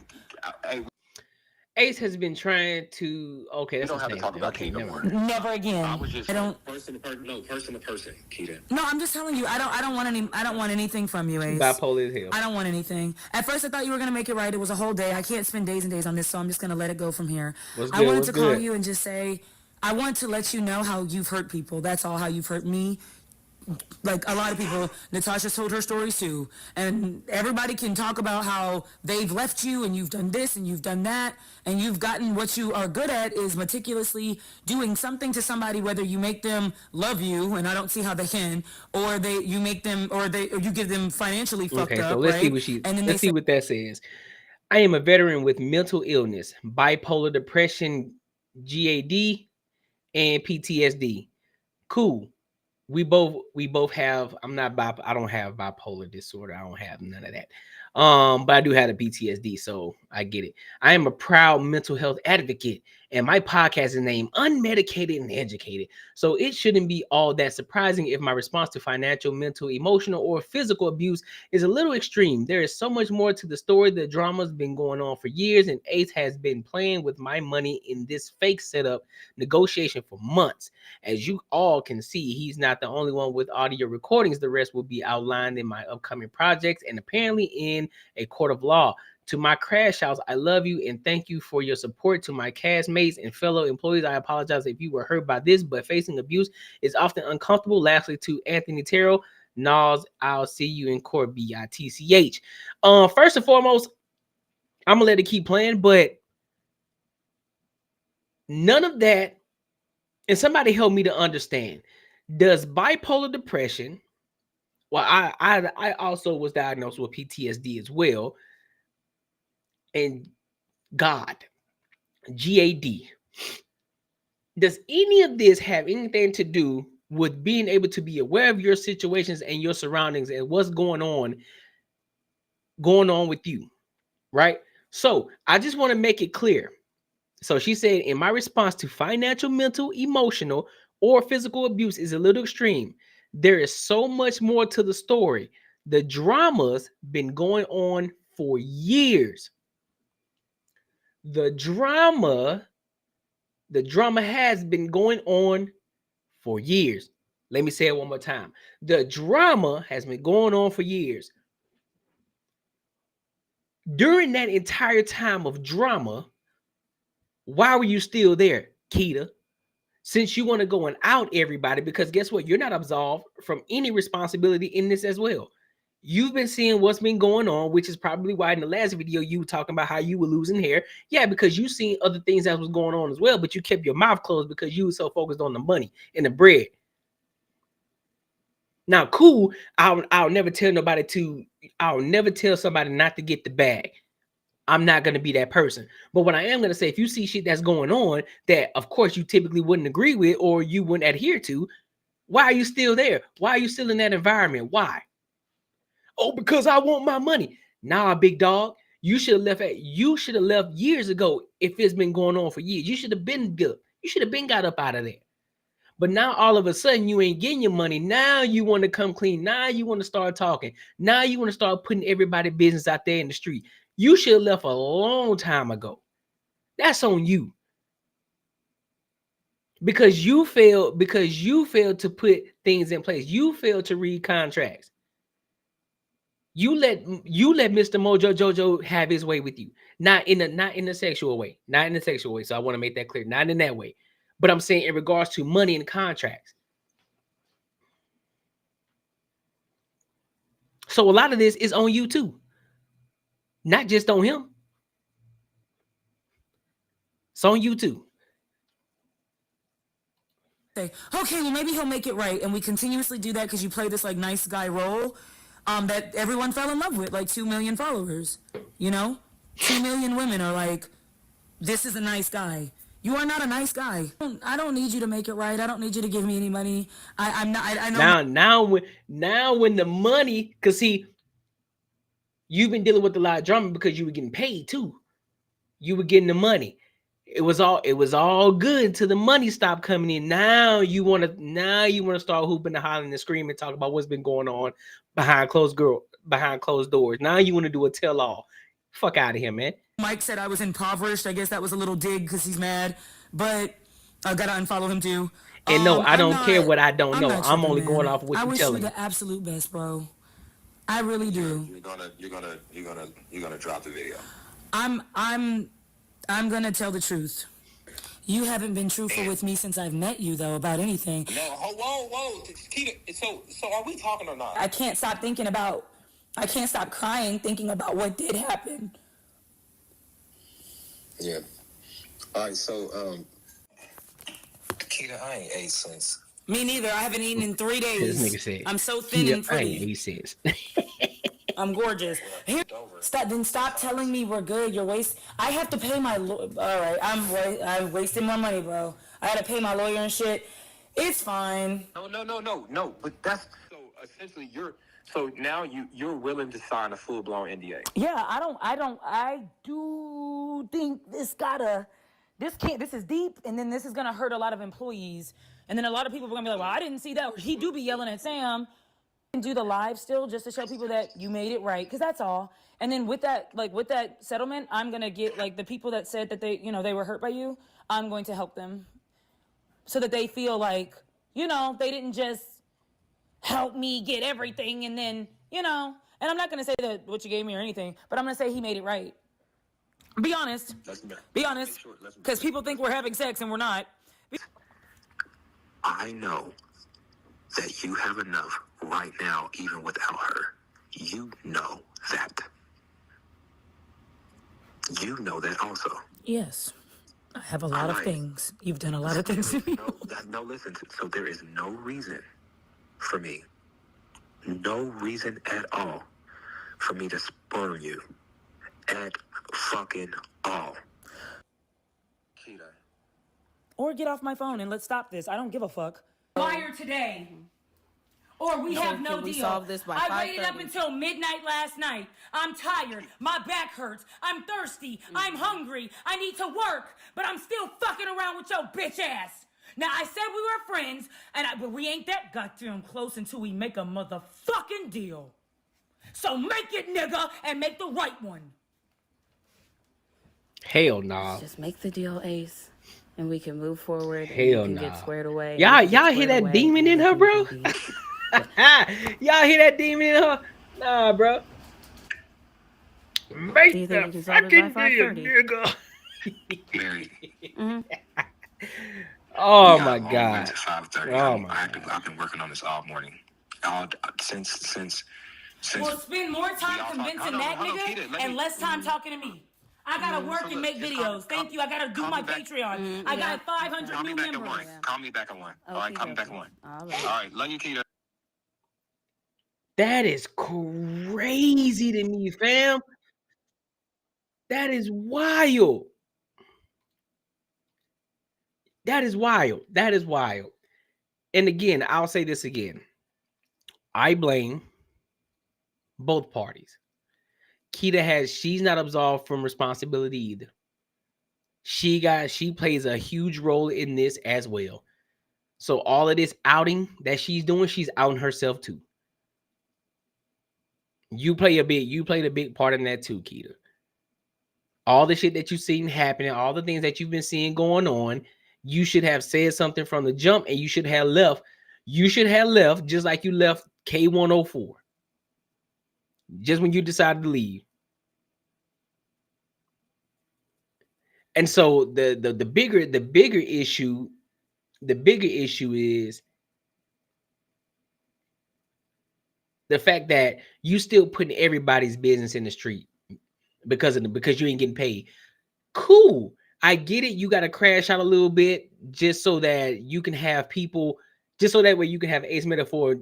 Ace has been trying to. Okay, that's don't have to talk about Keita no more. Never again. I was just person to person, Keita. No, I'm just telling you. I don't want anything from you, Ace. Bipolar as hell. I don't want anything. At first, I thought you were gonna make it right. It was a whole day. I can't spend days and days on this, so I'm just gonna let it go from here. I wanted to call you and just say, I want to let you know how you've hurt people. That's all. How you've hurt me. Like a lot of people, Natasha told her stories too, and everybody can talk about how they've left you and you've done this and you've done that, and you've gotten what you are good at is meticulously doing something to somebody, whether you make them love you, and I don't see how they can, or you give them financially fucked up. Okay, so let's see what that says. I am a veteran with mental illness, bipolar depression, GAD, and PTSD. Cool. We both have. I don't have bipolar disorder. I don't have none of that. But I do have the PTSD, so I get it. I am a proud mental health advocate, and my podcast is named Unmedicated and Educated. So it shouldn't be all that surprising if my response to financial, mental, emotional, or physical abuse is a little extreme. There is so much more to the story. The drama's been going on for years, and Ace has been playing with my money in this fake setup negotiation for months. As you all can see, he's not the only one with audio recordings. The rest will be outlined in my upcoming projects and apparently in a court of law. To my crash house, I love you and thank you for your support. To my castmates and fellow employees, I apologize if you were hurt by this, but facing abuse is often uncomfortable. Lastly, to Anthony Terrell, Nas, I'll see you in court, BITCH. First and foremost, I'm gonna let it keep playing, but none of that, and somebody help me to understand. Does bipolar depression, well, I also was diagnosed with PTSD as well, and GAD. Does any of this have anything to do with being able to be aware of your situations and your surroundings and what's going on with you, right? So I just want to make it clear. So she said, in my response to financial, mental, emotional, or physical abuse is a little extreme. There is so much more to the story. The drama's been going on for years. The drama has been going on for years. Let me say it one more time. The drama has been going on for years. During that entire time of drama, why were you still there, Keita? Since you want to go and out everybody, because guess what? You're not absolved from any responsibility in this as well. You've been seeing what's been going on, which is probably why in the last video you were talking about how you were losing hair. Yeah, because you seen other things that was going on as well, but you kept your mouth closed because you were so focused on the money and the bread. Now, cool, I'll never tell somebody not to get the bag. I'm not going to be that person. But what I am going to say, if you see shit that's going on that, of course, you typically wouldn't agree with or you wouldn't adhere to, why are you still there? Why are you still in that environment? Why? Oh, because I want my money. Nah, big dog. You should have left years ago if it's been going on for years. You should have been good. You should have been got up out of there. But now all of a sudden you ain't getting your money. Now you want to come clean. Now you want to start talking. Now you want to start putting everybody's business out there in the street. You should have left a long time ago. That's on you. Because you failed to put things in place. You failed to read contracts. You let Mr. Mojo Jojo have his way with you. Not in a sexual way. Not in a sexual way. So I want to make that clear. Not in that way. But I'm saying in regards to money and contracts. So a lot of this is on you too. Not just on him. It's on you too. Okay, well, maybe he'll make it right. And we continuously do that because you play this like nice guy role that everyone fell in love with, like 2 million followers. You know, 2 million women are like, this is a nice guy. You are not a nice guy. I don't need you to make it right. I don't need you to give me any money. I'm not. I know. Now when the money, because see, you've been dealing with a lot of drama because you were getting paid too. You were getting the money. It was all good until the money stopped coming in. Now you want to start hooping and hollering and screaming and talk about what's been going on behind closed doors. Now you want to do a tell-all. Fuck out of here, man. Mike said I was impoverished. I guess that was a little dig because he's mad, but I gotta unfollow him too. And no, I don't care what I don't know. I'm only going off what you're telling me. I wish you the absolute best, bro. I really do. You're gonna drop the video. I'm gonna tell the truth. You haven't been truthful with me since I've met you, though, about anything. No, whoa, Keita, so are we talking or not? I can't stop crying thinking about what did happen. Yeah. All right, so, Keita, I ain't ate since. Me neither. I haven't eaten in 3 days. This nigga said, I'm so thin and pretty. I ain't ate since. I'm gorgeous. Stop telling me we're good. I have to pay my all right. I'm wasting my money, bro. I had to pay my lawyer and shit. It's fine. No. But that's so essentially so now you're willing to sign a full blown NDA. Yeah, I do think this is deep, and then this is gonna hurt a lot of employees, and then a lot of people are gonna be like, well, I didn't see that. He do be yelling at Sam. Do the live still just to show people that you made it right, because that's all. And then with that settlement, I'm gonna get like the people that said that they were hurt by you, I'm going to help them so that they feel like they didn't just help me get everything and then and I'm not gonna say that what you gave me or anything, but I'm gonna say he made it right. Be honest, because people think we're having sex and we're not. I know that you have enough right now, even without her. You know that. You know that also. Yes. I have a lot of things. You've done a lot of things to me. No, listen. So there is no reason for me, no reason at all for me to spurn you at fucking all. Keita. Or get off my phone and let's stop this. I don't give a fuck. Liar today. Or we have no we deal. solve this by I waited 5:30? up until midnight last night. I'm tired. My back hurts. I'm thirsty. I'm hungry. I need to work. But I'm still fucking around with your bitch ass. Now, I said we were friends, but we ain't that goddamn close until we make a motherfucking deal. So make it, nigga, and make the right one. Hell nah. Just make the deal, Ace, and we can move forward. Hell and you can nah. get squared away. Y'all hear that demon in her, bro? Y'all hear that demon in her? Nah, bro. Make the fucking deal, nigga. Oh my God. 5:30. Oh my I've been working on this all morning. Since. We'll spend more time convincing that nigga and less time talking to me. I gotta work and make videos. Thank you. I gotta do my Patreon. I got 500 new members. Call me back at 1. All right, call me back at 1. All right, love you, Keita. That is crazy to me, fam. That is wild. That is wild. That is wild. And again, I'll say this again. I blame both parties. Keita she's not absolved from responsibility either. She plays a huge role in this as well. So all of this outing that she's doing, she's outing herself too. You played a big part in that too, Keita. All the shit that you've seen happening, all the things that you've been seeing going on, you should have said something from the jump, and you should have left. You should have left just like you left K104. Just when you decided to leave. And so the bigger issue is the fact that you still putting everybody's business in the street because you ain't getting paid. Cool. I get it. You got to crash out a little bit just so that you can have people, just so that way you can have Ace Metaphor,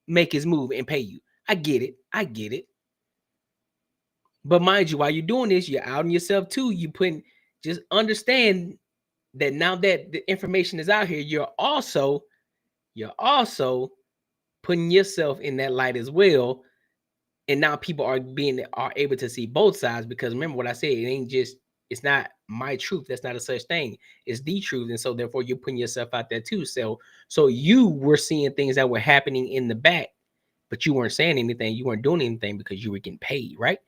make his move and pay you. I get it. But mind you, while you're doing this, you're outing yourself too. Just understand that now that the information is out here, you're also putting yourself in that light as well. And now people are able to see both sides, because remember what I said, it's not my truth. That's not a such thing. It's the truth. And so therefore you're putting yourself out there too. So you were seeing things that were happening in the back, but you weren't saying anything. You weren't doing anything because you were getting paid, right?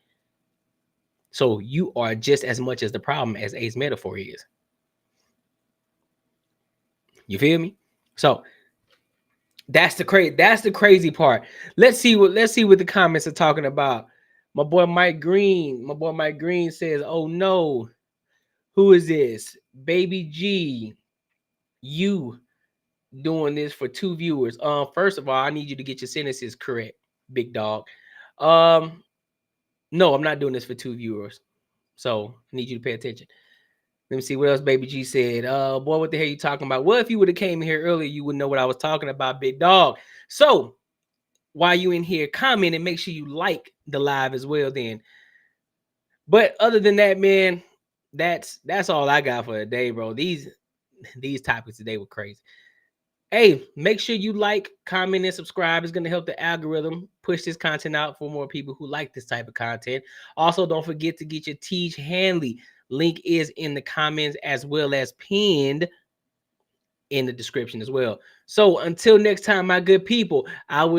So you are just as much as the problem as Ace Metaphor is. You feel me? So that's the crazy part. Let's see what the comments are talking about. My boy Mike Green says, "Oh no, who is this? Baby G, you doing this for 2 viewers. First of all, I need you to get your sentences correct, big dog. No, I'm not doing this for 2 viewers. So I need you to pay attention. Let me see what else Baby G said. Boy, what the hell are you talking about? Well, if you would have came here earlier, you would know what I was talking about, big dog. So while you in here, comment and make sure you like the live as well then. But other than that, man, that's all I got for today, bro. These topics today were crazy. Hey, make sure you like, comment, and subscribe. It's going to help the algorithm push this content out for more people who like this type of content. Also, don't forget to get your Tiege Hanley. Link is in the comments as well as pinned in the description as well. So until next time, my good people, I will